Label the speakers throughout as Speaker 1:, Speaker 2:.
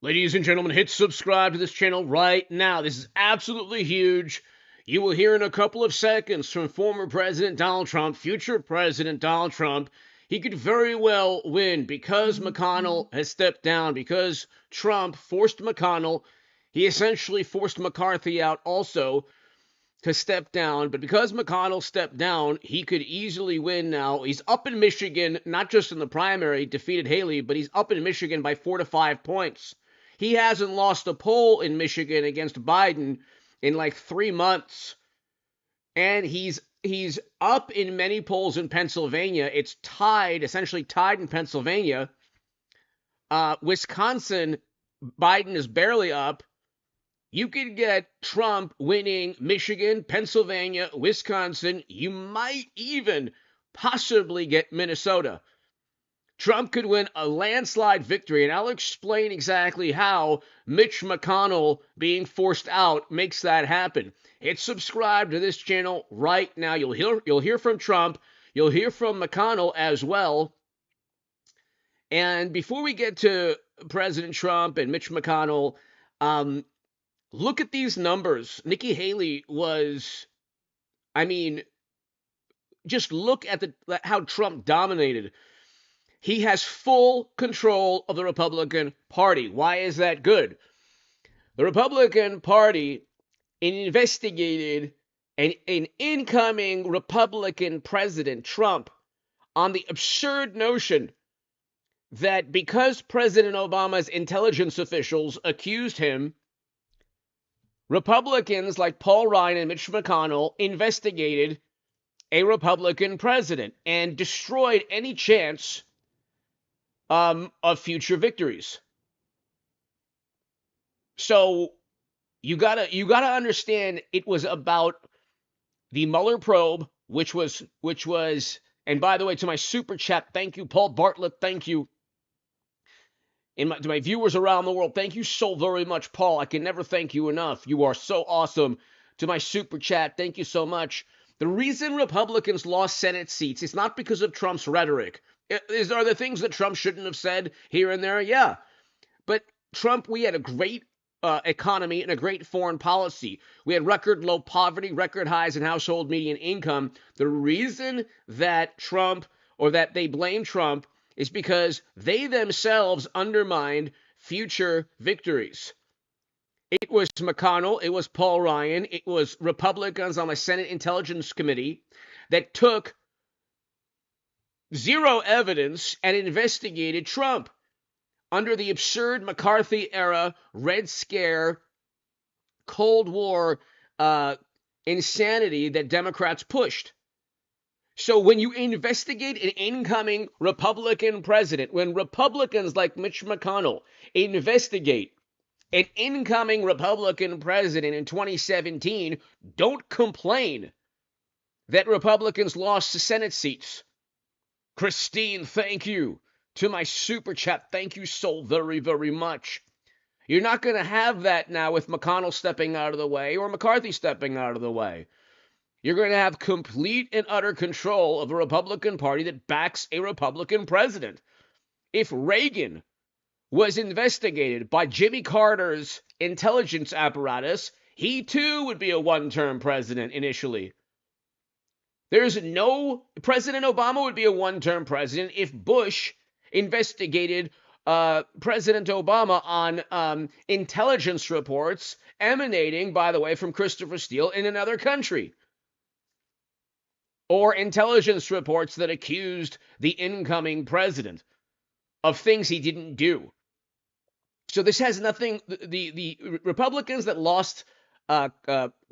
Speaker 1: Ladies and gentlemen, hit subscribe to this channel right now. This is absolutely huge. You will hear in a couple of seconds from former President Donald Trump, future President Donald Trump. He could very well win because McConnell has stepped down, because Trump forced McConnell. He essentially forced McCarthy out also to step down, but because McConnell stepped down, he could easily win now. He's up in Michigan, not just in the primary, defeated Haley, but he's up in Michigan by 4 to 5 points. He hasn't lost a poll in Michigan against Biden in like 3 months. And he's up in many polls in Pennsylvania. It's tied, essentially tied in Pennsylvania. Wisconsin, Biden is barely up. You could get Trump winning Michigan, Pennsylvania, Wisconsin. You might even possibly get Minnesota. Trump could win a landslide victory, and I'll explain exactly how Mitch McConnell being forced out makes that happen. Hit subscribe to this channel right now. You'll hear from Trump. You'll hear from McConnell as well. And before we get to President Trump and Mitch McConnell, look at these numbers. Nikki Haley was, just look at how Trump dominated. He has full control of the Republican Party. Why is that good? The Republican Party investigated an incoming Republican president, Trump, on the absurd notion that because President Obama's intelligence officials accused him, Republicans like Paul Ryan and Mitch McConnell investigated a Republican president and destroyed any chance of future victories. So you gotta understand it was about the Mueller probe, which was, and by the way, to my super chat, thank you, Paul Bartlett, thank you. To my viewers around the world, thank you so very much, Paul. I can never thank you enough. You are so awesome. To my super chat, thank you so much. The reason Republicans lost Senate seats is not because of Trump's rhetoric. Are there things that Trump shouldn't have said here and there? Yeah. But Trump, we had a great economy and a great foreign policy. We had record low poverty, record highs in household median income. The reason that they blame Trump is because they themselves undermined future victories. It was McConnell, it was Paul Ryan, it was Republicans on the Senate Intelligence Committee that took zero evidence and investigated Trump under the absurd McCarthy era, Red Scare, Cold War insanity that Democrats pushed. So when you investigate an incoming Republican president, when Republicans like Mitch McConnell investigate an incoming Republican president in 2017, don't complain that Republicans lost the Senate seats. Christine, thank you. To my super chat, thank you so very, very much. You're not going to have that now with McConnell stepping out of the way or McCarthy stepping out of the way. You're going to have complete and utter control of a Republican Party that backs a Republican president. If Reagan was investigated by Jimmy Carter's intelligence apparatus, he too would be a one-term president initially. President Obama would be a one-term president if Bush investigated President Obama on intelligence reports emanating, by the way, from Christopher Steele in another country. Or intelligence reports that accused the incoming president of things he didn't do. So this has nothing, the Republicans that lost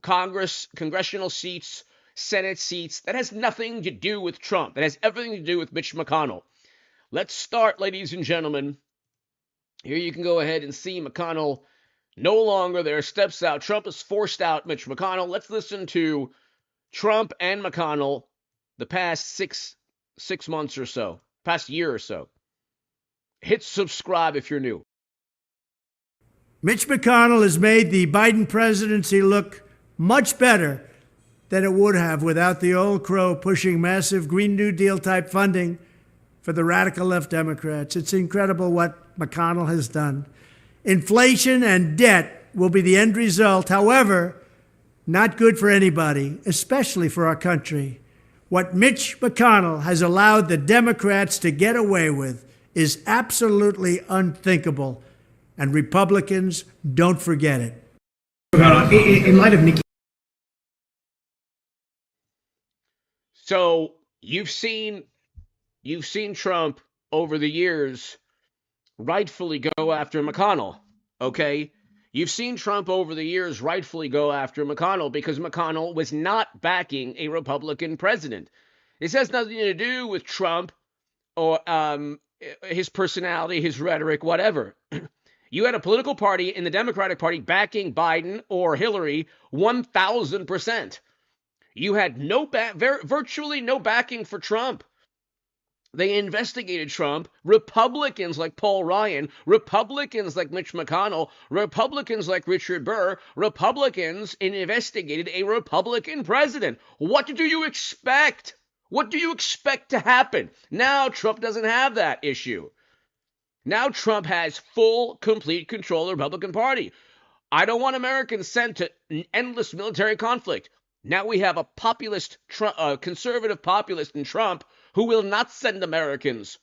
Speaker 1: congressional seats, Senate seats, that has nothing to do with Trump. That has everything to do with Mitch McConnell. Let's start, ladies and gentlemen. Here you can go ahead and see McConnell no longer there, steps out. Trump has forced out Mitch McConnell. Let's listen to Trump and McConnell the past six months or so, past year or so. Hit subscribe if you're new.
Speaker 2: Mitch McConnell has made the Biden presidency look much better than it would have without the old crow pushing massive Green New Deal type funding for the radical left Democrats. It's incredible what McConnell has done. Inflation and debt will be the end result. However, not good for anybody, especially for our country. What Mitch McConnell has allowed the Democrats to get away with is absolutely unthinkable, and Republicans don't forget it.
Speaker 3: In light of Nikki.
Speaker 1: So you've seen Trump over the years rightfully go after McConnell, okay? You've seen Trump over the years rightfully go after McConnell because McConnell was not backing a Republican president. This has nothing to do with Trump or his personality, his rhetoric, whatever. You had a political party in the Democratic Party backing Biden or Hillary 1,000%. You had virtually no backing for Trump. They investigated Trump. Republicans like Paul Ryan, Republicans like Mitch McConnell, Republicans like Richard Burr, Republicans investigated a Republican president. What do you expect? What do you expect to happen? Now Trump doesn't have that issue. Now Trump has full, complete control of the Republican Party. I don't want Americans sent to endless military conflict. Now we have a populist, conservative populist in Trump who will not send Americans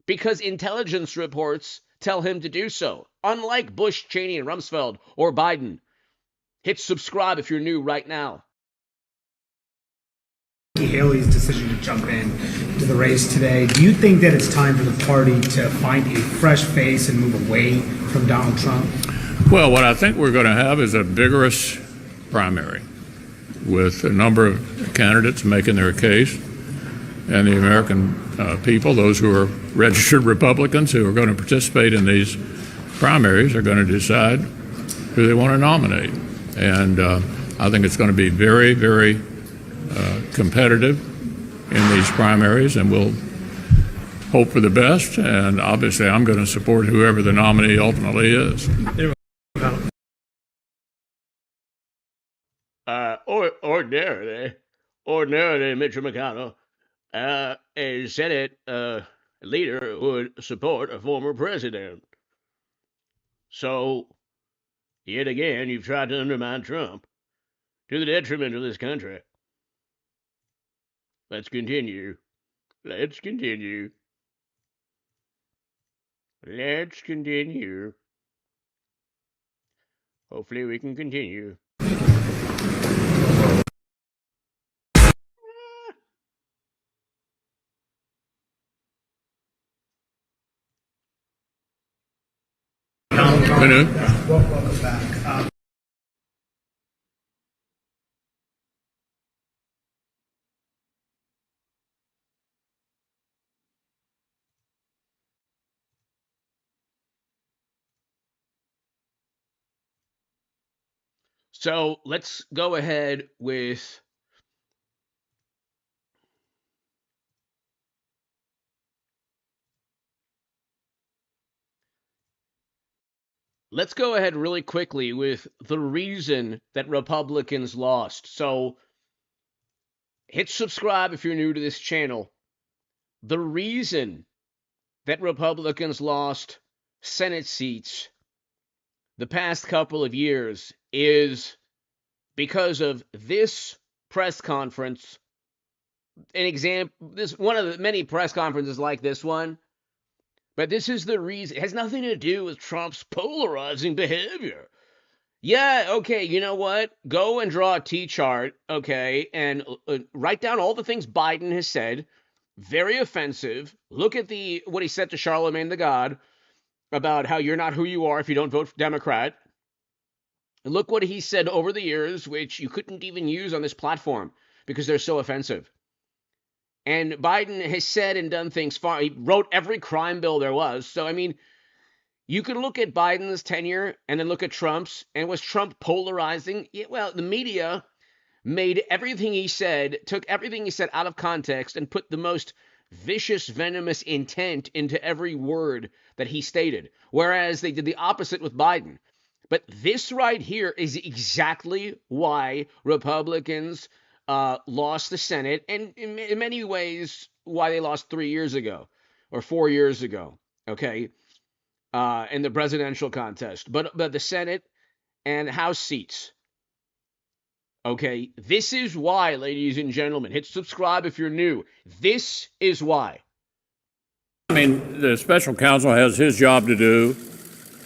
Speaker 1: because intelligence reports tell him to do so. Unlike Bush, Cheney, and Rumsfeld or Biden. Hit subscribe if you're new right now.
Speaker 3: Haley's decision to jump in to the race today. Do you think that it's time for the party to find a fresh face and move away from Donald Trump?
Speaker 4: Well, what I think we're going to have is a vigorous primary with a number of candidates making their case, and the American people, those who are registered Republicans who are going to participate in these primaries, are going to decide who they want to nominate. And I think it's going to be very, very competitive in these primaries, and we'll hope for the best. And obviously, I'm going to support whoever the nominee ultimately is.
Speaker 1: Ordinarily, Mitch McConnell, a Senate leader would support a former president. So, yet again, you've tried to undermine Trump to the detriment of this country. Let's continue. Let's continue. Let's continue. Hopefully we can continue.
Speaker 3: Welcome back.
Speaker 1: So let's go ahead with really quickly with the reason that Republicans lost. So hit subscribe if you're new to this channel. The reason that Republicans lost Senate seats the past couple of years is because of this press conference. This one of the many press conferences like this one. But this is the reason. It has nothing to do with Trump's polarizing behavior. Yeah, okay, you know what? Go and draw a T-chart, okay, and write down all the things Biden has said. Very offensive. Look at what he said to Charlemagne the God about how you're not who you are if you don't vote Democrat. And look what he said over the years, which you couldn't even use on this platform because they're so offensive. And Biden has said and done things far. He wrote every crime bill there was. So, I mean, you can look at Biden's tenure and then look at Trump's. And was Trump polarizing? Yeah, well, the media made everything he said, took everything he said out of context and put the most vicious, venomous intent into every word that he stated. Whereas they did the opposite with Biden. But this right here is exactly why Republicans lost the Senate, and in many ways why they lost 3 years ago or 4 years ago. Okay, in the presidential contest, but the Senate and House seats. Okay, this is why, ladies and gentlemen, hit subscribe if you're new. This is why.
Speaker 4: I mean, the special counsel has his job to do.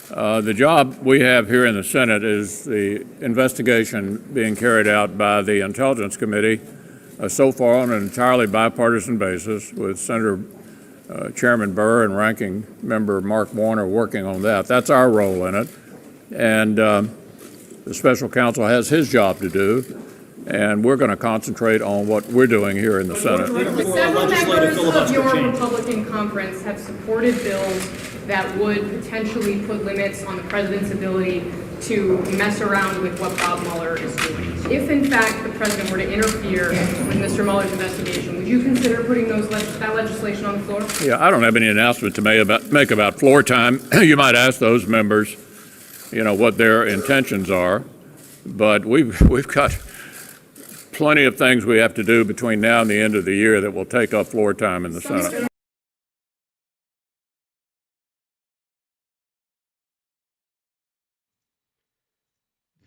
Speaker 4: The job we have here in the Senate is the investigation being carried out by the Intelligence Committee, so far on an entirely bipartisan basis, with Senator Chairman Burr and Ranking Member Mark Warner working on that. That's our role in it. And the special counsel has his job to do, and we're going to concentrate on what we're doing here in the Senate.
Speaker 5: Several members of your Republican conference have supported bills that would potentially put limits on the president's ability to mess around with what Bob Mueller is doing. If, in fact, the president were to interfere with Mr. Mueller's investigation, would you consider putting that legislation on the floor?
Speaker 4: Yeah, I don't have any announcement to make about floor time. You might ask those members, what their intentions are. But we've got plenty of things we have to do between now and the end of the year that will take up floor time in the Senate.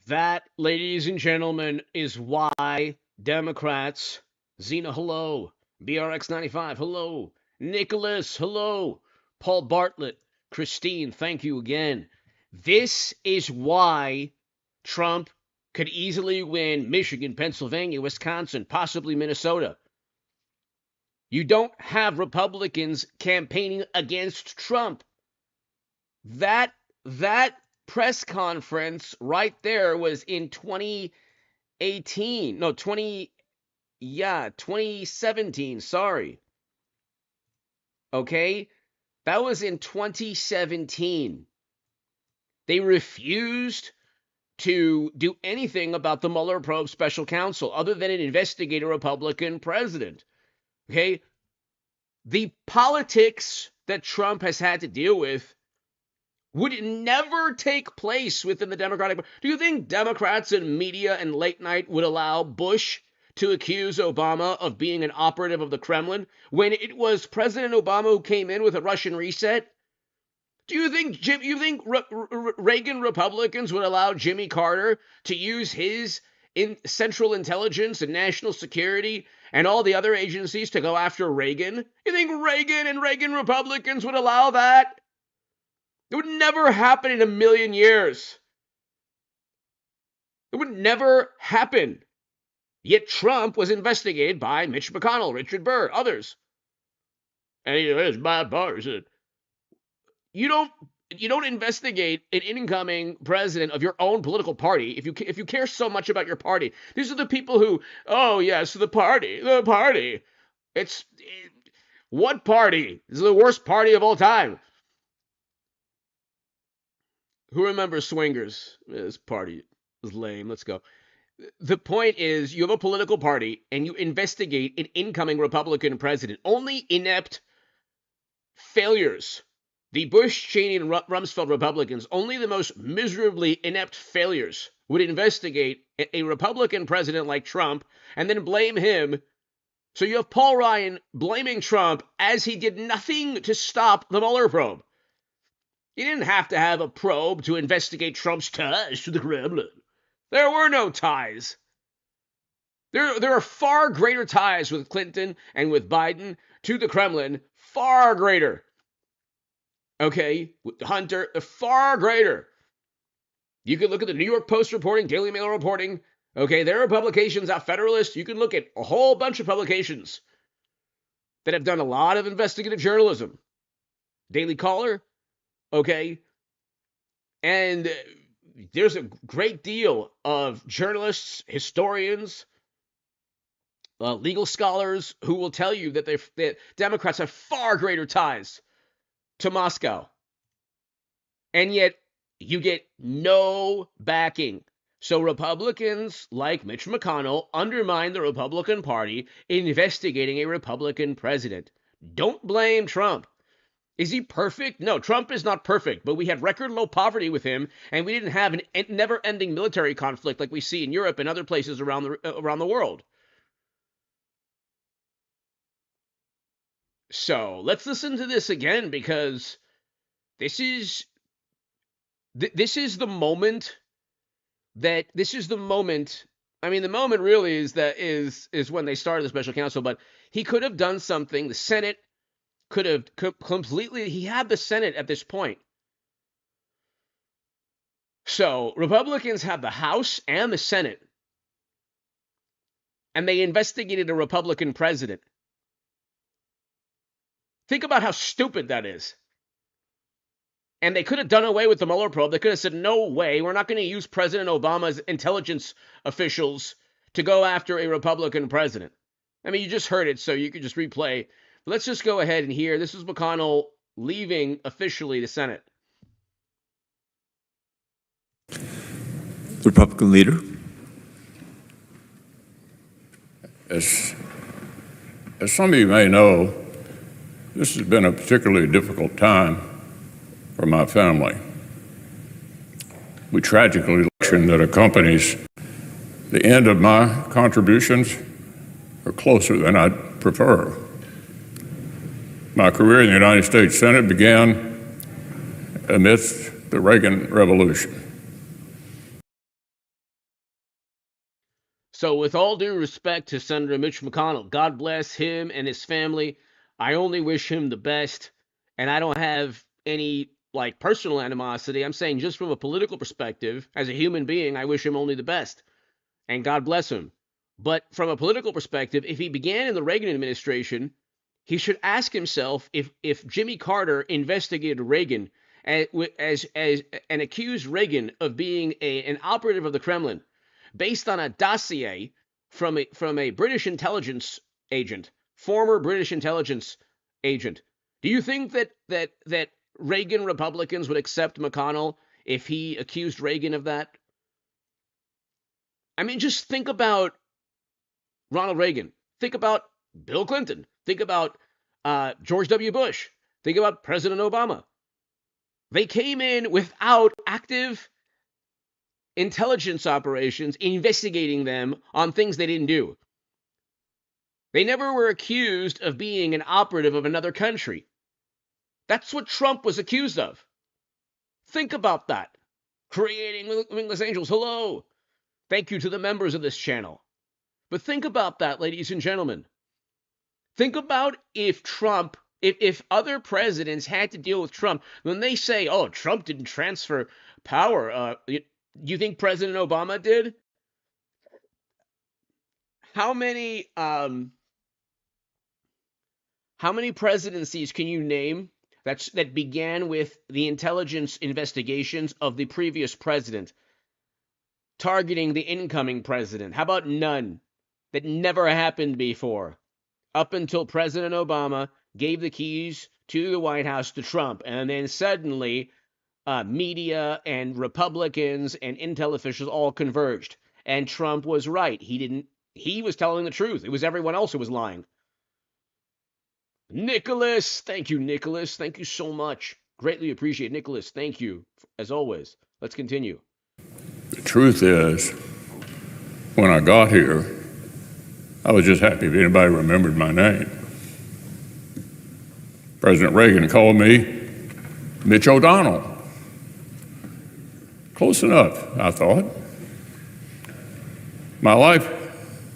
Speaker 1: That, ladies and gentlemen, is why Democrats, Zena, hello, BRX95, hello, Nicholas, hello, Paul Bartlett, Christine, thank you again. This is why Trump could easily win Michigan, Pennsylvania, Wisconsin, possibly Minnesota. You don't have Republicans campaigning against Trump. That press conference right there was in 2017, sorry. Okay? That was in 2017. They refused to do anything about the Mueller probe special counsel other than investigate a Republican president. Okay? The politics that Trump has had to deal with would never take place within the Democratic Party. Do you think Democrats and media and late night would allow Bush to accuse Obama of being an operative of the Kremlin when it was President Obama who came in with a Russian reset? Do you think Reagan Republicans would allow Jimmy Carter to use his Central Intelligence and National Security and all the other agencies to go after Reagan? You think Reagan and Reagan Republicans would allow that? It would never happen in a million years. It would never happen. Yet Trump was investigated by Mitch McConnell, Richard Burr, others. And it's bipartisan. You don't investigate an incoming president of your own political party if you care so much about your party. These are the people who, oh yes, the party. What party? This is the worst party of all time. Who remembers Swingers? This party was lame. Let's go. The point is, you have a political party and you investigate an incoming Republican president. Only inept failures. The Bush, Cheney, and Rumsfeld Republicans, only the most miserably inept failures would investigate a Republican president like Trump and then blame him. So you have Paul Ryan blaming Trump as he did nothing to stop the Mueller probe. He didn't have to have a probe to investigate Trump's ties to the Kremlin. There were no ties. There are far greater ties with Clinton and with Biden to the Kremlin, far greater. Okay, with Hunter, far greater. You can look at the New York Post reporting, Daily Mail reporting. Okay, there are publications out, Federalist. You can look at a whole bunch of publications that have done a lot of investigative journalism. Daily Caller. Okay, and there's a great deal of journalists, historians, legal scholars who will tell you that Democrats have far greater ties to Moscow. And yet, you get no backing. So Republicans like Mitch McConnell undermine the Republican Party investigating a Republican president. Don't blame Trump. Is he perfect? No, Trump is not perfect, but we had record low poverty with him, and we didn't have a never-ending military conflict like we see in Europe and other places around the world. So let's listen to this again, because This is this is the moment that this is the moment. I mean, the moment really is when they started the special counsel, but he could have done something. The Senate could have completely, he had the Senate at this point. So Republicans have the House and the Senate, and they investigated a Republican president. Think about how stupid that is. And they could have done away with the Mueller probe. They could have said, no way, we're not going to use President Obama's intelligence officials to go after a Republican president. I mean, you just heard it, so you could just replay. But let's just go ahead and hear. This is McConnell leaving officially the Senate.
Speaker 6: The Republican leader.
Speaker 4: As some of you may know, this has been a particularly difficult time for my family. We tragically election that accompanies the end of my contributions are closer than I'd prefer. My career in the United States Senate began amidst the Reagan Revolution.
Speaker 1: So with all due respect to Senator Mitch McConnell, God bless him and his family. I only wish him the best, and I don't have any personal animosity. I'm saying just from a political perspective, as a human being, I wish him only the best, and God bless him. But from a political perspective, if he began in the Reagan administration, he should ask himself if Jimmy Carter investigated Reagan and accused Reagan of being an operative of the Kremlin based on a dossier from a British intelligence agent, former British intelligence agent. Do you think that Reagan Republicans would accept McConnell if he accused Reagan of that? I mean, just think about Ronald Reagan. Think about Bill Clinton. Think about George W. Bush. Think about President Obama. They came in without active intelligence operations investigating them on things they didn't do. They never were accused of being an operative of another country. That's what Trump was accused of. Think about that. Creating wingless angels. Hello. Thank you to the members of this channel. But think about that, ladies and gentlemen. Think about if Trump, if other presidents had to deal with Trump, when they say, oh, Trump didn't transfer power, you think President Obama did? How many presidencies can you name that began with the intelligence investigations of the previous president targeting the incoming president? How about none? That never happened before, up until President Obama gave the keys to the White House to Trump, and then suddenly media and Republicans and intel officials all converged, and Trump was right. He was telling the truth. It was everyone else who was lying. Nicholas, thank you, Nicholas. Thank you so much. Greatly appreciate it. Nicholas, thank you, as always. Let's continue.
Speaker 4: The truth is, when I got here, I was just happy if anybody remembered my name. President Reagan called me Mitch O'Donnell. Close enough, I thought. My wife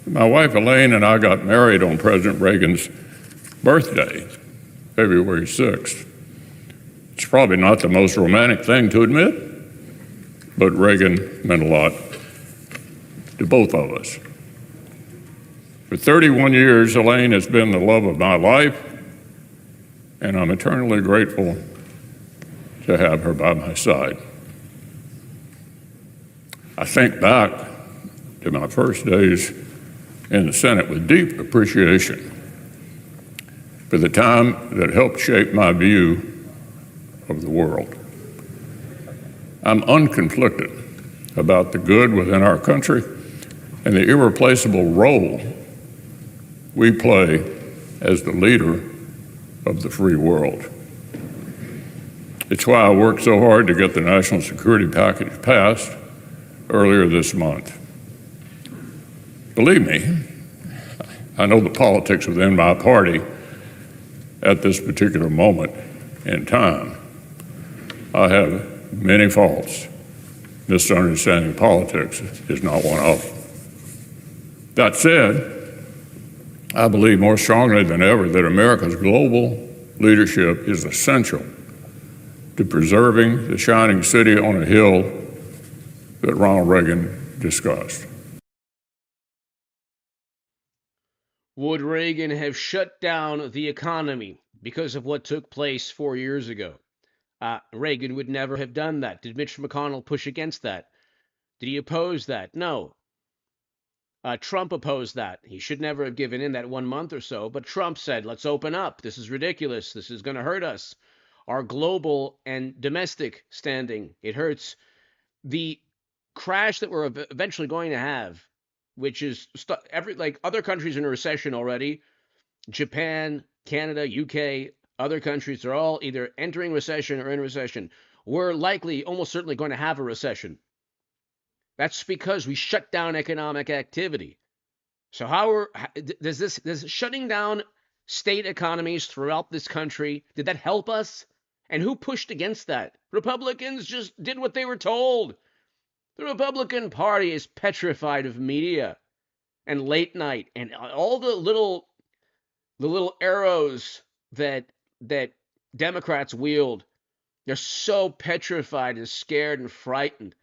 Speaker 4: Elaine and I got married on President Reagan's birthday, February 6th. It's probably not the most romantic thing to admit, but Reagan meant a lot to both of us. For 31 years, Elaine has been the love of my life, and I'm eternally grateful to have her by my side. I think back to my first days in the Senate with deep appreciation for the time that helped shape my view of the world. I'm unconflicted about the good within our country and the irreplaceable role we play as the leader of the free world. It's why I worked so hard to get the national security package passed earlier this month. Believe me, I know the politics within my party at this particular moment in time, I have many faults. Misunderstanding politics is not one of them. That said, I believe more strongly than ever that America's global leadership is essential to preserving the shining city on a hill that Ronald Reagan discussed.
Speaker 1: Would Reagan have shut down the economy because of what took place 4 years ago? Reagan would never have done that. Did Mitch McConnell push against that? Did he oppose that? No. Trump opposed that. He should never have given in that 1 month or so, but Trump said, let's open up. This is ridiculous. This is going to hurt us. Our global and domestic standing, it hurts. The crash that we're eventually going to have, which is like other countries in a recession already, Japan, Canada, UK, other countries are all either entering recession or in recession. We're likely, almost certainly going to have a recession. That's because we shut down economic activity. So does shutting down state economies throughout this country, did that help us? And who pushed against that? Republicans just did what they were told. The Republican Party is petrified of media and late night and all the little arrows that Democrats wield. They're so petrified and scared and frightened.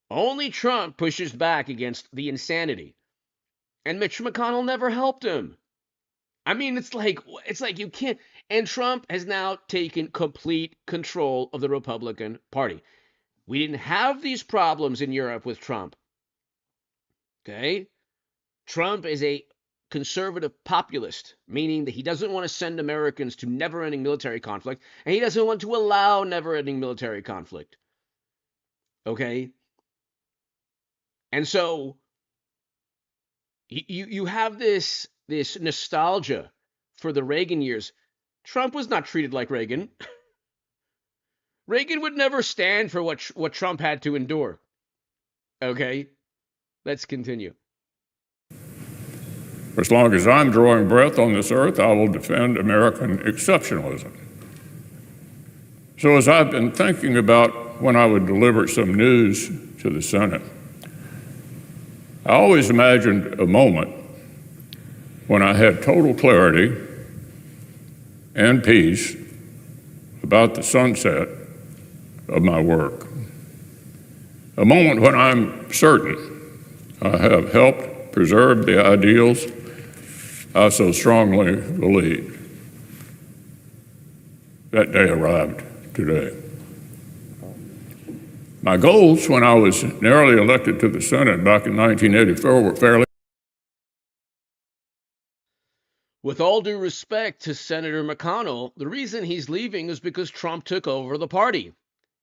Speaker 1: Only Trump pushes back against the insanity. And Mitch McConnell never helped him. I mean, it's like you can't. And Trump has now taken complete control of the Republican Party. We didn't have these problems in Europe with Trump. Okay? Trump is a conservative populist, meaning that he doesn't want to send Americans to never-ending military conflict, and he doesn't want to allow never-ending military conflict. Okay? And so you have this nostalgia for the Reagan years. Trump was not treated like Reagan. Reagan would never stand for what Trump had to endure. Okay? Let's continue.
Speaker 4: As long as I'm drawing breath on this earth, I will defend American exceptionalism. So as I've been thinking about when I would deliver some news to the Senate, I always imagined a moment when I had total clarity and peace about the sunset of my work. A moment when I'm certain I have helped preserve the ideals I so strongly believe. That day arrived today. My goals when I was narrowly elected to the Senate back in 1984 were fairly.
Speaker 1: With all due respect to Senator McConnell, the reason he's leaving is because Trump took over the party.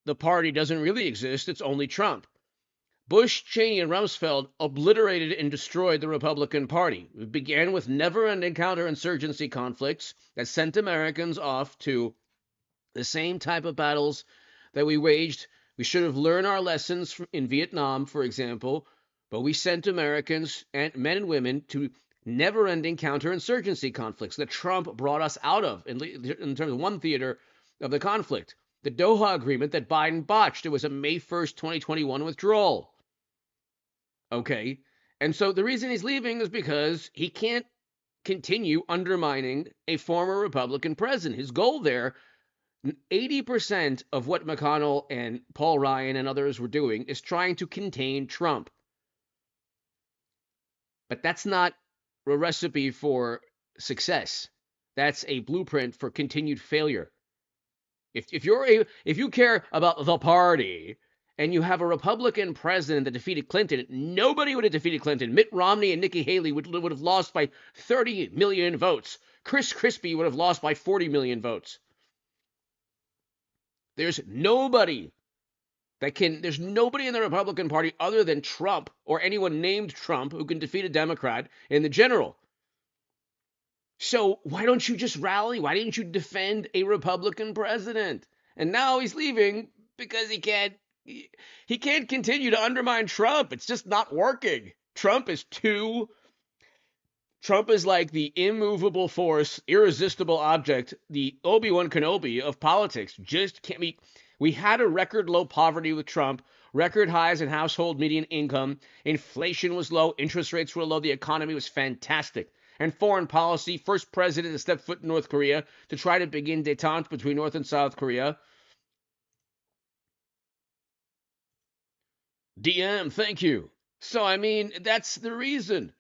Speaker 1: The party doesn't really exist, it's only Trump. Bush, Cheney, and Rumsfeld obliterated and destroyed the Republican Party. It began with never-ending counterinsurgency conflicts that sent Americans off to the same type of battles that we waged. We should have learned our lessons in Vietnam, for example, but we sent Americans, and men and women, to never-ending counterinsurgency conflicts that Trump brought us out of in terms of one theater of the conflict. The Doha Agreement that Biden botched. It was a May 1st, 2021 withdrawal. Okay, and so the reason he's leaving is because he can't continue undermining a former Republican president. His goal there, 80% of what McConnell and Paul Ryan and others were doing is trying to contain Trump. But that's not a recipe for success. That's a blueprint for continued failure. If you care about the party and you have a Republican president that defeated Clinton, nobody would have defeated Clinton. Mitt Romney and Nikki Haley would have lost by 30 million votes. Chris Christie would have lost by 40 million votes. There's nobody in the Republican Party other than Trump or anyone named Trump who can defeat a Democrat in the general. So why don't you just rally? Why didn't you defend a Republican president? And now he's leaving because he can't continue to undermine Trump. It's just not working. Trump is like the immovable force, irresistible object, the Obi-Wan Kenobi of politics. Just can't be. We had a record low poverty with Trump, record highs in household median income, inflation was low, interest rates were low, the economy was fantastic. And foreign policy, first president to step foot in North Korea to try to begin détente between North and South Korea. DM, thank you. So, I mean, that's the reason.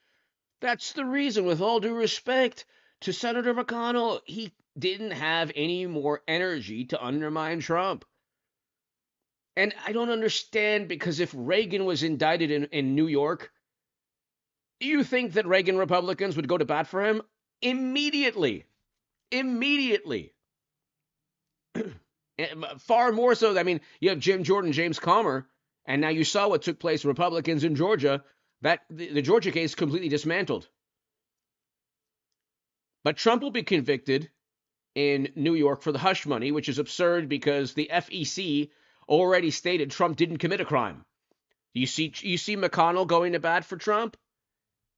Speaker 1: That's the reason, with all due respect to Senator McConnell, he didn't have any more energy to undermine Trump. And I don't understand, because if Reagan was indicted in New York, do you think that Reagan Republicans would go to bat for him? Immediately. Immediately. Far more so. I mean, you have Jim Jordan, James Comer, and now you saw what took place. Republicans in Georgia, that the Georgia case completely dismantled. But Trump will be convicted in New York for the hush money, which is absurd because the FEC already stated Trump didn't commit a crime. You see McConnell going to bat for Trump?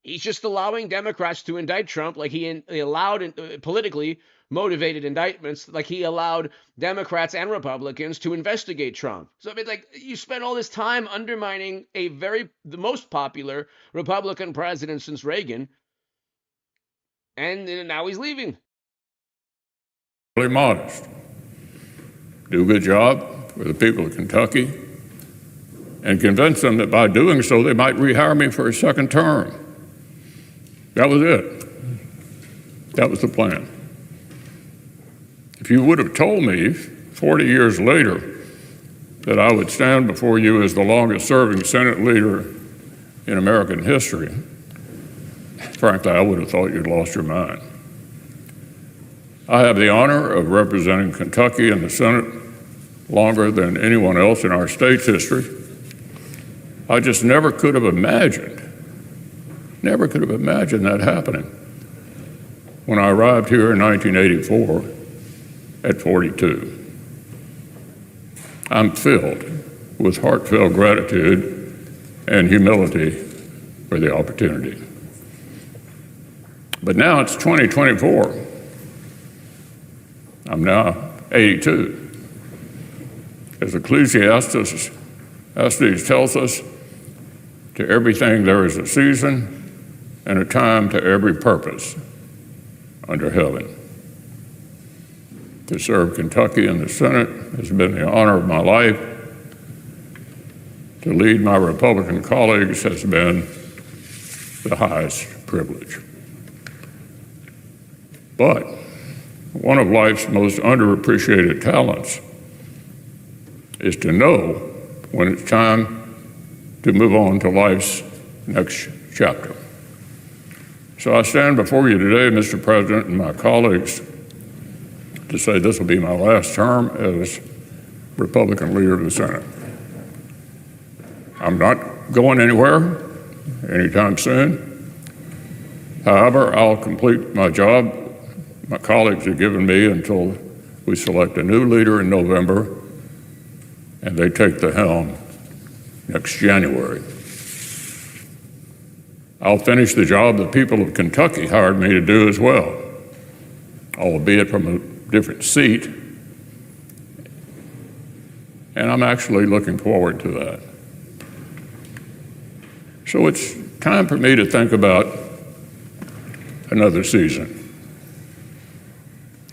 Speaker 1: He's just allowing Democrats to indict Trump like he allowed politically motivated indictments, like he allowed Democrats and Republicans to investigate Trump. So, I mean, like, you spent all this time undermining the most popular Republican president since Reagan, and now he's leaving.
Speaker 4: Really modest. Do a good job for the people of Kentucky and convince them that by doing so they might rehire me for a second term. That was it. That was the plan. If you would have told me 40 years later that I would stand before you as the longest serving Senate leader in American history, frankly, I would have thought you'd lost your mind. I have the honor of representing Kentucky in the Senate longer than anyone else in our state's history. I just never could have imagined that happening when I arrived here in 1984 at 42. I'm filled with heartfelt gratitude and humility for the opportunity. But now it's 2024. I'm now 82. As Ecclesiastes tells us, to everything there is a season and a time to every purpose under heaven. To serve Kentucky in the Senate has been the honor of my life. To lead my Republican colleagues has been the highest privilege. But one of life's most underappreciated talents is to know when it's time to move on to life's next chapter. So I stand before you today, Mr. President, and my colleagues, to say this will be my last term as Republican leader of the Senate. I'm not going anywhere anytime soon. However, I'll complete my job my colleagues have given me until we select a new leader in November and they take the helm next January. I'll finish the job the people of Kentucky hired me to do as well, albeit from a different seat, and I'm actually looking forward to that. So it's time for me to think about another season.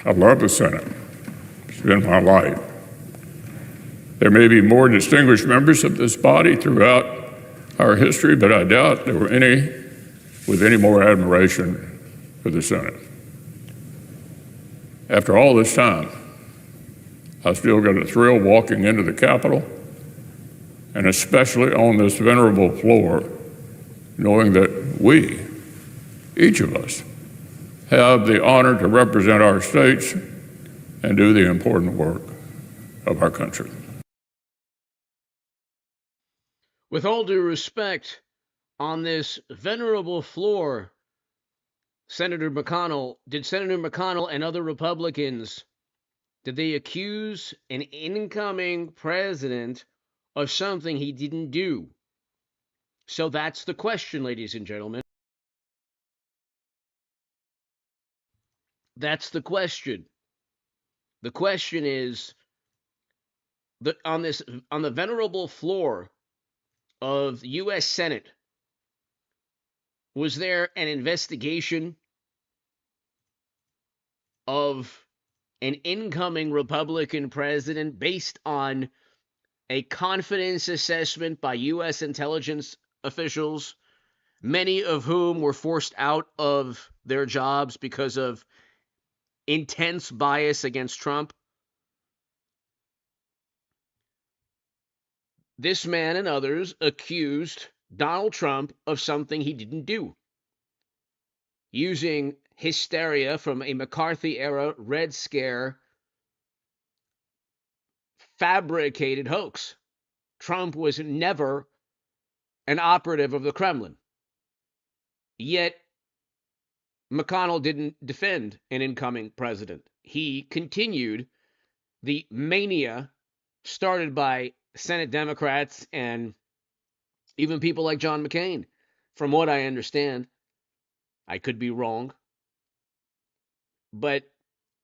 Speaker 4: I love the Senate. It's been my life. There may be more distinguished members of this body throughout our history, but I doubt there were any with any more admiration for the Senate. After all this time, I still get a thrill walking into the Capitol, and especially on this venerable floor, knowing that we, each of us, have the honor to represent our states and do the important work of our country.
Speaker 1: With all due respect, on this venerable floor, did Senator McConnell and other Republicans, did they accuse an incoming president of something he didn't do? So that's the question, ladies and gentlemen. That's the question. The question is, on the venerable floor of the U.S. Senate, was there an investigation of an incoming Republican president based on a confidence assessment by U.S. intelligence officials, many of whom were forced out of their jobs because of intense bias against Trump? This man and others accused Donald Trump of something he didn't do, using hysteria from a McCarthy-era Red Scare fabricated hoax. Trump was never an operative of the Kremlin. Yet, McConnell didn't defend an incoming president. He continued the mania started by Senate Democrats and even people like John McCain, from what I understand. I could be wrong. But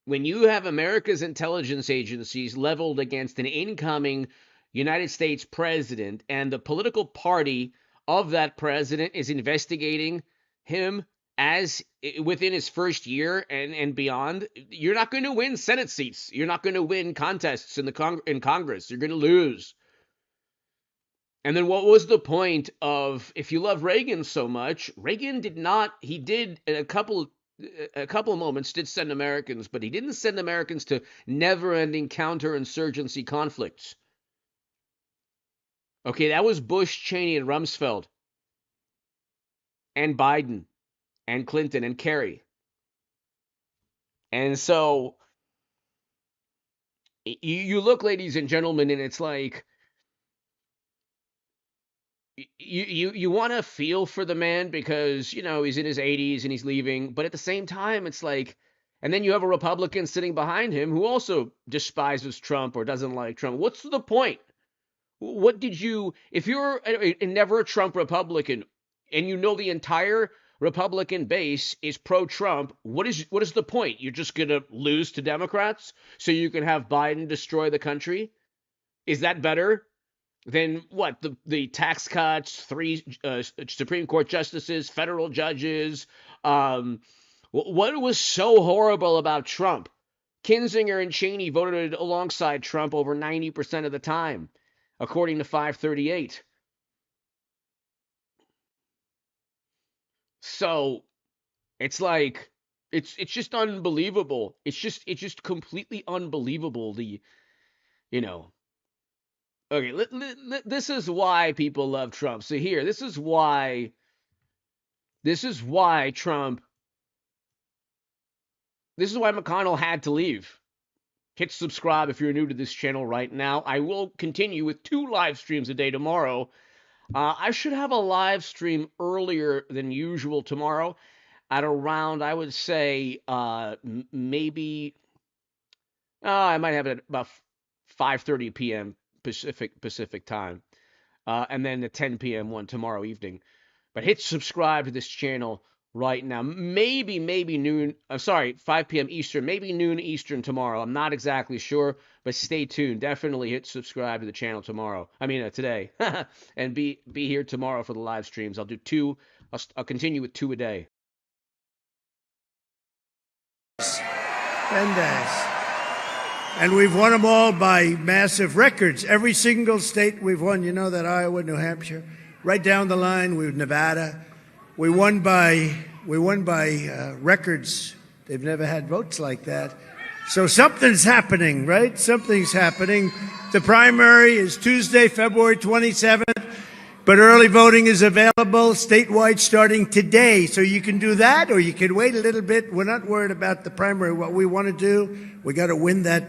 Speaker 1: when you have America's intelligence agencies leveled against an incoming United States president, and the political party of that president is investigating him as within his first year and beyond, you're not going to win Senate seats. You're not going to win contests in Congress. You're going to lose. And then what was the point of, if you love Reagan so much, Reagan did not, he did a couple of moments did send Americans, but he didn't send Americans to never-ending counterinsurgency conflicts. Okay, that was Bush, Cheney, and Rumsfeld, and Biden, and Clinton, and Kerry. And so, you look, ladies and gentlemen, and it's like, you want to feel for the man because, you know, he's in his 80s and he's leaving. But at the same time, it's like, and then you have a Republican sitting behind him who also despises Trump or doesn't like Trump. What's the point? What did you, if you're never a Trump Republican and you know the entire Republican base is pro-Trump, what is the point? You're just going to lose to Democrats so you can have Biden destroy the country? Is that better? Then what, the tax cuts, 3 Supreme Court justices, federal judges? What was so horrible about Trump? Kinzinger and Cheney voted alongside Trump over 90% of the time, according to 538. So it's like, it's just unbelievable. It's just completely unbelievable. Okay, this is why people love Trump. So here, this is why Trump, this is why McConnell had to leave. Hit subscribe if you're new to this channel right now. I will continue with 2 live streams a day tomorrow. I should have a live stream earlier than usual tomorrow at around, I would say, maybe, I might have it at about 5:30 p.m. Pacific time, and then the 10 p.m. one tomorrow evening. But hit subscribe to this channel right now. Maybe noon. 5 p.m. Eastern. Maybe noon Eastern tomorrow. I'm not exactly sure, but stay tuned. Definitely hit subscribe to the channel tomorrow. Today, and be here tomorrow for the live streams. I'll do 2. I'll continue with 2 a day.
Speaker 2: And we've won them all by massive records. Every single state we've won. You know that Iowa, New Hampshire, right down the line. We Nevada. We won by records. They've never had votes like that. So something's happening, right? Something's happening. The primary is Tuesday, February 27th. But early voting is available statewide starting today. So you can do that, or you can wait a little bit. We're not worried about the primary. What we want to do, we got to win that.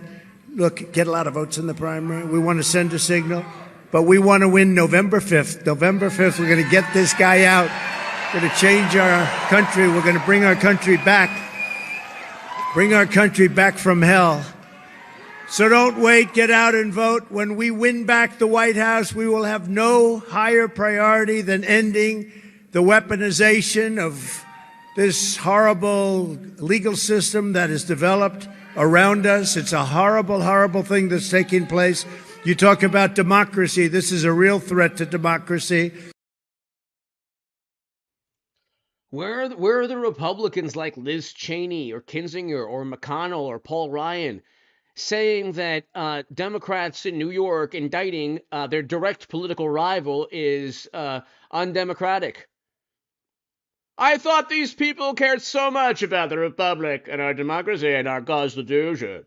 Speaker 2: Look, get a lot of votes in the primary. We want to send a signal. But we want to win November 5th. November 5th, we're going to get this guy out. We're going to change our country. We're going to bring our country back. Bring our country back from hell. So don't wait, get out and vote. When we win back the White House, we will have no higher priority than ending the weaponization of this horrible legal system that is developed around us. It's a horrible, horrible thing that's taking place. You talk about democracy. This is a real threat to democracy.
Speaker 1: Where are the Republicans like Liz Cheney or Kinzinger or McConnell or Paul Ryan saying that Democrats in New York indicting their direct political rival is undemocratic? I thought these people cared so much about the Republic and our democracy and our Constitution.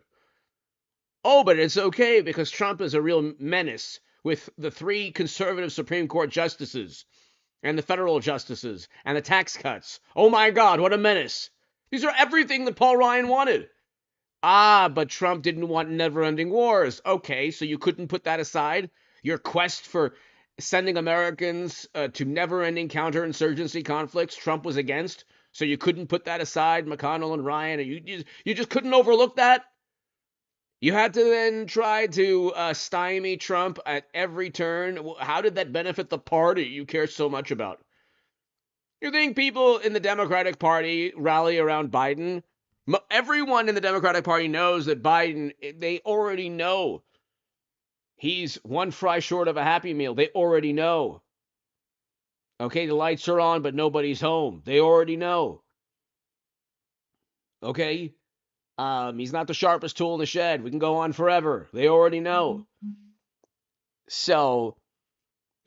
Speaker 1: Oh, but it's okay because Trump is a real menace with the 3 conservative Supreme Court justices and the federal justices and the tax cuts. Oh my God, what a menace. These are everything that Paul Ryan wanted. Ah, but Trump didn't want never-ending wars. Okay, so you couldn't put that aside? Your quest for sending Americans to never-ending counterinsurgency conflicts Trump was against, so you couldn't put that aside, McConnell and Ryan? You just couldn't overlook that? You had to then try to stymie Trump at every turn. How did that benefit the party you care so much about? You think people in the Democratic Party rally around Biden? Everyone in the Democratic Party knows that Biden, they already know. He's one fry short of a Happy Meal. They already know. Okay, the lights are on, but nobody's home. They already know. Okay? He's not the sharpest tool in the shed. We can go on forever. They already know. So,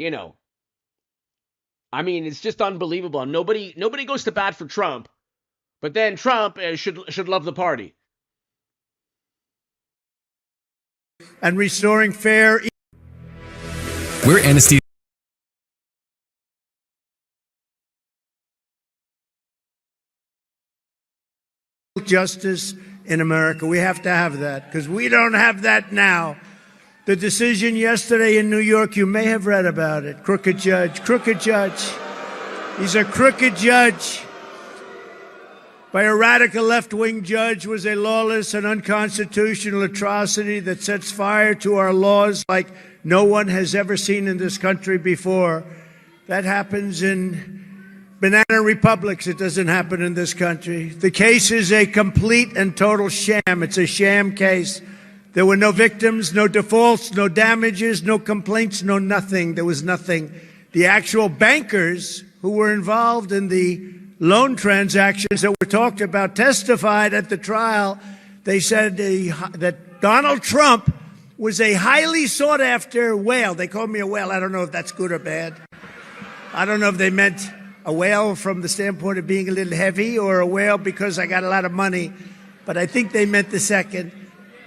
Speaker 1: I mean, it's just unbelievable. Nobody goes to bat for Trump, but then Trump should love the party.
Speaker 2: And restoring fair.
Speaker 7: We're anesthesia.
Speaker 2: Justice in America. We have to have that because we don't have that now. The decision yesterday in New York, you may have read about it. Crooked judge. He's a crooked judge. By a radical left-wing judge was a lawless and unconstitutional atrocity that sets fire to our laws like no one has ever seen in this country before. That happens in banana republics. It doesn't happen in this country. The case is a complete and total sham. It's a sham case. There were no victims, no defaults, no damages, no complaints, no nothing. There was nothing. The actual bankers who were involved in the loan transactions that were talked about testified at the trial. They said that Donald Trump was a highly sought after whale. They called me a whale. I don't know if that's good or bad. I don't know if they meant a whale from the standpoint of being a little heavy or a whale because I got a lot of money. But I think they meant the second.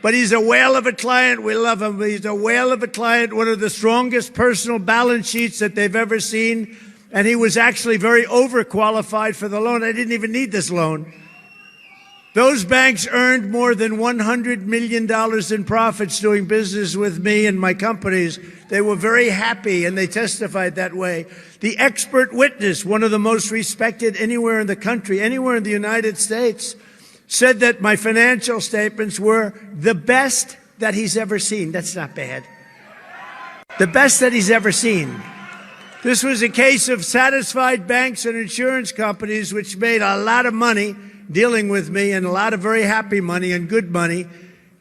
Speaker 2: But he's a whale of a client. We love him. He's a whale of a client, one of the strongest personal balance sheets that they've ever seen. And he was actually very overqualified for the loan. I didn't even need this loan. Those banks earned more than $100 million in profits doing business with me and my companies. They were very happy, and they testified that way. The expert witness, one of the most respected anywhere in the country, anywhere in the United States, said that my financial statements were the best that he's ever seen. That's not bad. The best that he's ever seen. This was a case of satisfied banks and insurance companies which made a lot of money dealing with me, and a lot of very happy money and good money.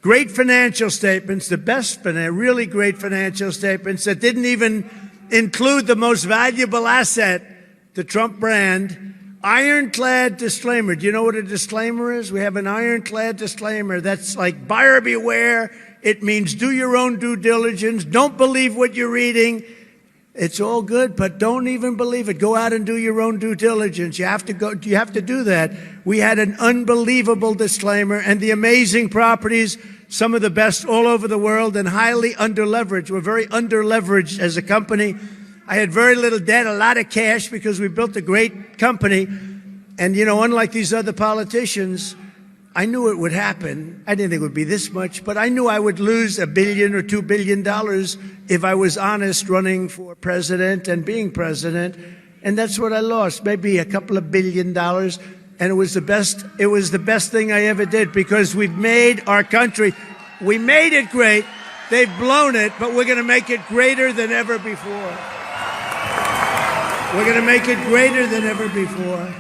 Speaker 2: Great financial statements, the best, really great financial statements that didn't even include the most valuable asset, the Trump brand. Ironclad disclaimer. Do you know what a disclaimer is? We have an ironclad disclaimer. That's like buyer beware. It means do your own due diligence. Don't believe what you're reading. It's all good, but don't even believe it. Go out and do your own due diligence. You have to do that. We had an unbelievable disclaimer, and the amazing properties, some of the best all over the world, and highly underleveraged. We're very underleveraged as a company. I had very little debt, a lot of cash, because we built a great company. And, unlike these other politicians, I knew it would happen. I didn't think it would be this much, but I knew I would lose $1 billion or $2 billion if I was honest running for president and being president. And that's what I lost, maybe a couple of $1 billion. And it was the best thing I ever did, because we've made our country, we made it great. They've blown it, but we're going to make it greater than ever before. We're going to make it greater than ever before.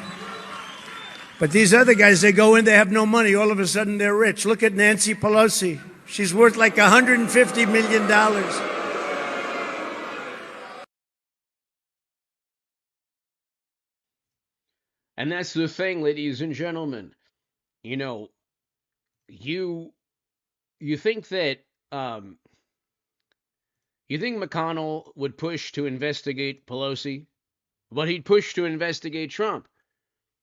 Speaker 2: But these other guys, they go in, they have no money. All of a sudden, they're rich. Look at Nancy Pelosi. She's worth like $150 million.
Speaker 1: And that's the thing, ladies and gentlemen. You know, you think that you think McConnell would push to investigate Pelosi, but he'd push to investigate Trump.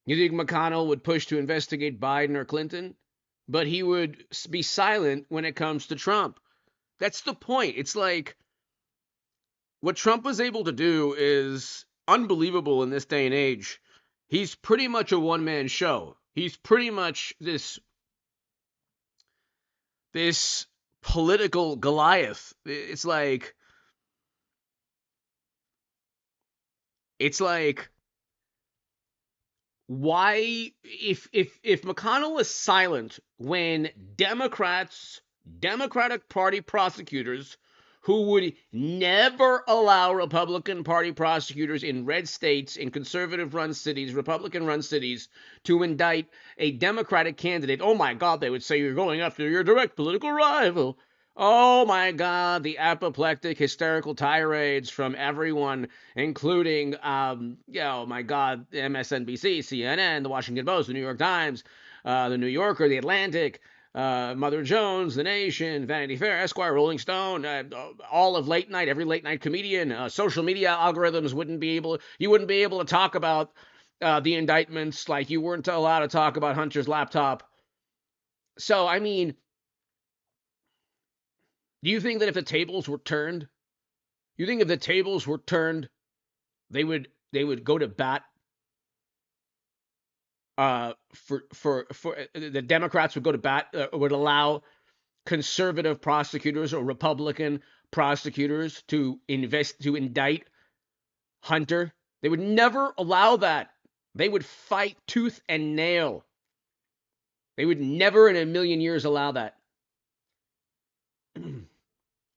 Speaker 1: You think McConnell would push to investigate Biden or Clinton, but he would be silent when it comes to Trump. That's the point. It's like what Trump was able to do is unbelievable in this day and age. He's pretty much a one-man show. He's pretty much this political Goliath. It's like why if McConnell is silent when Democratic Party prosecutors who would never allow Republican Party prosecutors in red states, in conservative-run cities, Republican-run cities, to indict a Democratic candidate. Oh my God, they would say you're going after your direct political rival. Oh my God, the apoplectic, hysterical tirades from everyone, including, my God, MSNBC, CNN, the Washington Post, the New York Times, the New Yorker, the Atlantic, Mother Jones, The Nation, Vanity Fair, Esquire, Rolling Stone, all of late night, every late night comedian. Social media algorithms you wouldn't be able to talk about the indictments like you weren't allowed to talk about Hunter's laptop. So, I mean, do you think that if the tables were turned, they would go to bat? For the Democrats would go to bat, would allow conservative prosecutors or Republican prosecutors to indict Hunter. They would never allow that. They would fight tooth and nail. They would never in a million years allow that.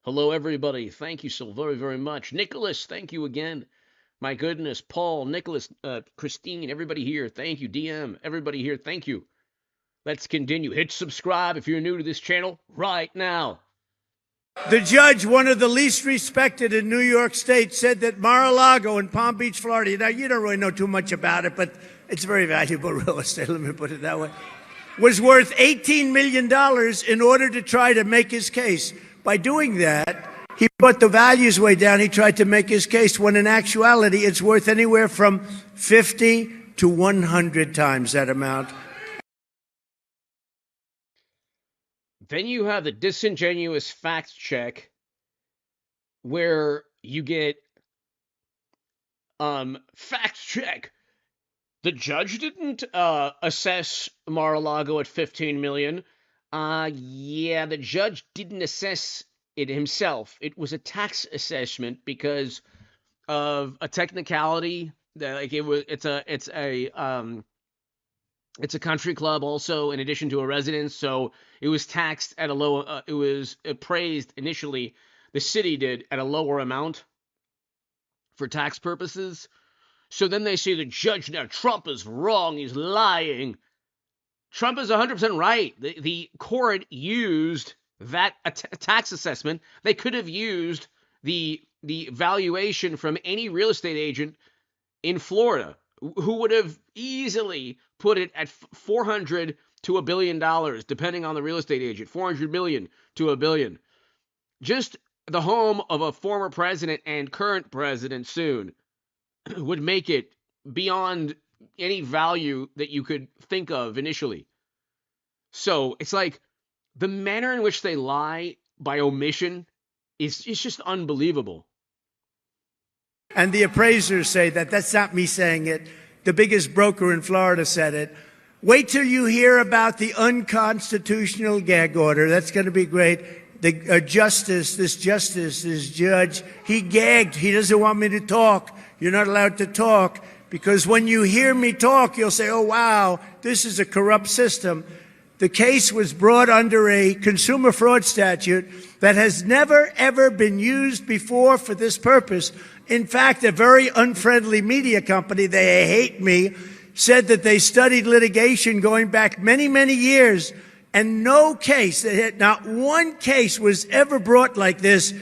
Speaker 1: Hello, everybody. Thank you so very, very much. Nicholas, thank you again. My goodness, Paul, Nicholas, Christine, everybody here, thank you. DM, everybody here, thank you. Let's continue. Hit subscribe if you're new to this channel right now.
Speaker 2: The judge, one of the least respected in New York State, said that Mar-a-Lago in Palm Beach, Florida, now you don't really know too much about it, but it's very valuable real estate, let me put it that way, was worth $18 million in order to try to make his case. By doing that, he brought the values way down. He tried to make his case when in actuality it's worth anywhere from 50 to 100 times that amount.
Speaker 1: Then you have the disingenuous fact check where you get fact check. The judge didn't assess Mar-a-Lago at $15 million. Yeah, the judge didn't assess it himself. It was a tax assessment because of a technicality. It's a country club also in addition to a residence, so it was taxed at a low. It was appraised initially. The city did at a lower amount for tax purposes. So then they say the judge, now Trump is wrong. He's lying. Trump is 100% right. The court used that tax assessment. They could have used the valuation from any real estate agent in Florida who would have easily put it at $400 to $1 billion, depending on the real estate agent, $400 million to $1 billion. Just the home of a former president and current president soon would make it beyond any value that you could think of initially. So it's like the manner in which they lie by omission is just unbelievable.
Speaker 2: And the appraisers say that. That's not me saying it. The biggest broker in Florida said it. Wait till you hear about the unconstitutional gag order. That's going to be great. The this judge, he gagged. He doesn't want me to talk. You're not allowed to talk because when you hear me talk, you'll say, oh, wow, this is a corrupt system. The case was brought under a consumer fraud statute that has never, ever been used before for this purpose. In fact, a very unfriendly media company, they hate me, said that they studied litigation going back many, many years, And no case, not one case was ever brought like this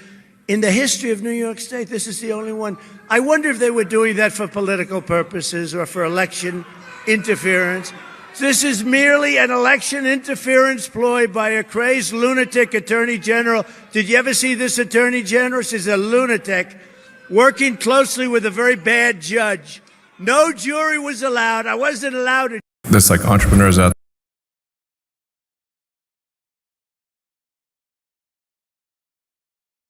Speaker 2: in the history of New York State. This is the only one. I wonder if they were doing that for political purposes or for election interference. This is merely an election interference ploy by a crazed lunatic attorney general. Did you ever see this attorney general? She's a lunatic working closely with a very bad judge. No jury was allowed. I wasn't allowed to.
Speaker 7: There's like entrepreneurs out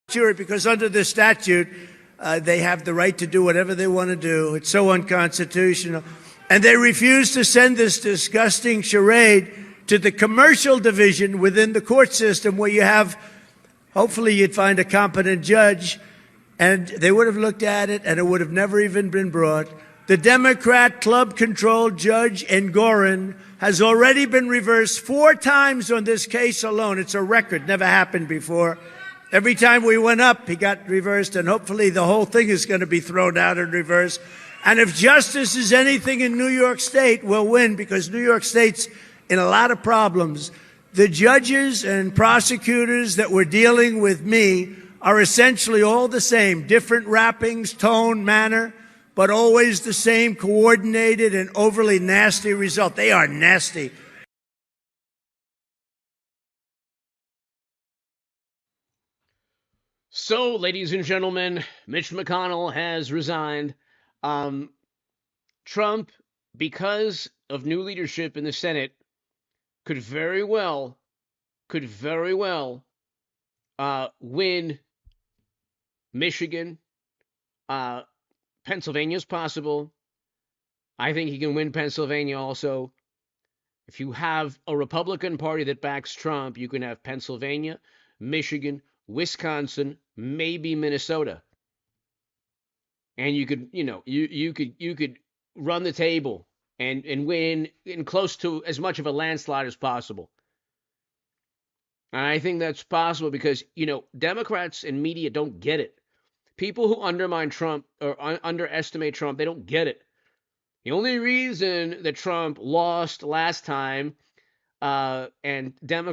Speaker 2: Jury, because under the statute, they have the right to do whatever they want to do. It's so unconstitutional. And they refuse to send this disgusting charade to the commercial division within the court system where you have, hopefully you'd find a competent judge, and they would have looked at it and it would have never even been brought. The Democrat club-controlled Judge Engoron has already been reversed 4 times on this case alone. It's a record, never happened before. Every time we went up, he got reversed, and hopefully the whole thing is going to be thrown out in reverse. And if justice is anything in New York State, we'll win, because New York State's in a lot of problems. The judges and prosecutors that were dealing with me are essentially all the same, different wrappings, tone, manner, but always the same coordinated and overly nasty result. They are nasty.
Speaker 1: So, ladies and gentlemen, Mitch McConnell has resigned. Trump, because of new leadership in the Senate, could very well win Michigan. Pennsylvania's possible. I think he can win Pennsylvania also. If you have a Republican Party that backs Trump, you can have Pennsylvania, Michigan, Wisconsin, maybe Minnesota. And you could, you could run the table and win in close to as much of a landslide as possible. And I think that's possible because, Democrats and media don't get it. People who undermine Trump or underestimate Trump, they don't get it. The only reason that Trump lost last time and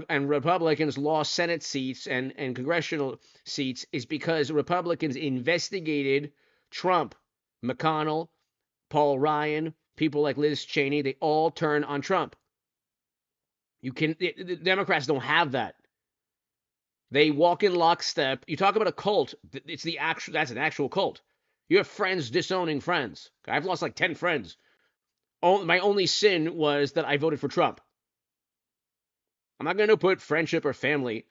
Speaker 1: Republicans lost Senate seats and congressional seats is because Republicans investigated Trump. McConnell, Paul Ryan, people like Liz Cheney, they all turn on Trump. The Democrats don't have that. They walk in lockstep. You talk about a cult. That's an actual cult. You have friends disowning friends. I've lost like 10 friends. My only sin was that I voted for Trump. I'm not going to put friendship or family.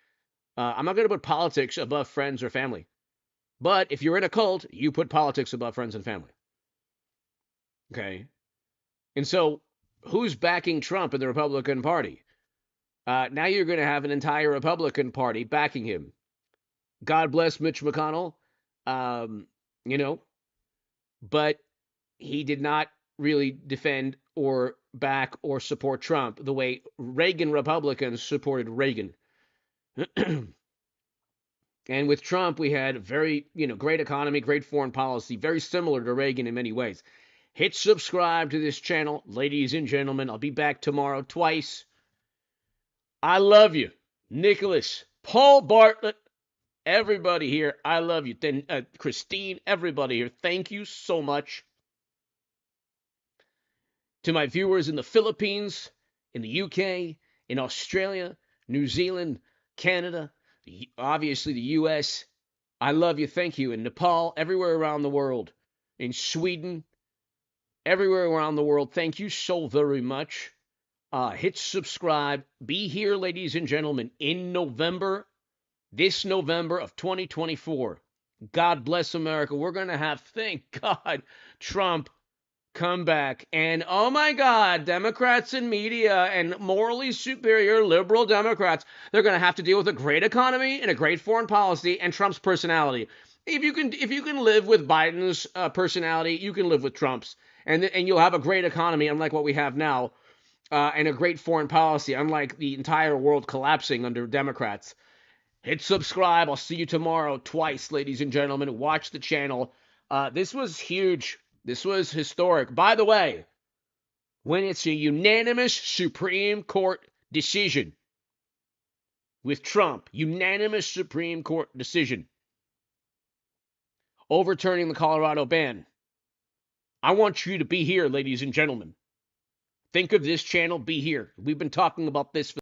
Speaker 1: I'm not going to put politics above friends or family. But if you're in a cult, you put politics above friends and family. Okay? And so, who's backing Trump in the Republican Party? Now you're going to have an entire Republican Party backing him. God bless Mitch McConnell. But he did not really defend or back or support Trump the way Reagan Republicans supported Reagan. And with Trump, we had very, great economy, great foreign policy, very similar to Reagan in many ways. Hit subscribe to this channel, ladies and gentlemen. I'll be back tomorrow twice. I love you. Nicholas, Paul Bartlett, everybody here, I love you. Then Christine, everybody here, thank you so much. To my viewers in the Philippines, in the UK, in Australia, New Zealand, Canada, obviously the US, I love you, thank you. In Nepal, everywhere around the world, in Sweden, everywhere around the world, thank you so very much. Hit subscribe. Be here, ladies and gentlemen, in November, this November of 2024. God bless America. We're going to have, thank God, Trump come back. And oh my God, Democrats and media and morally superior liberal Democrats, they're going to have to deal with a great economy and a great foreign policy and Trump's personality. If you can live with Biden's personality, you can live with Trump's. And you'll have a great economy, unlike what we have now. And a great foreign policy, unlike the entire world collapsing under Democrats. Hit subscribe. I'll see you tomorrow twice, ladies and gentlemen. Watch the channel. This was huge. This was historic. By the way, when it's a unanimous Supreme Court decision, with Trump, unanimous Supreme Court decision overturning the Colorado ban. I want you to be here, ladies and gentlemen. Think of this channel, be here. We've been talking about this for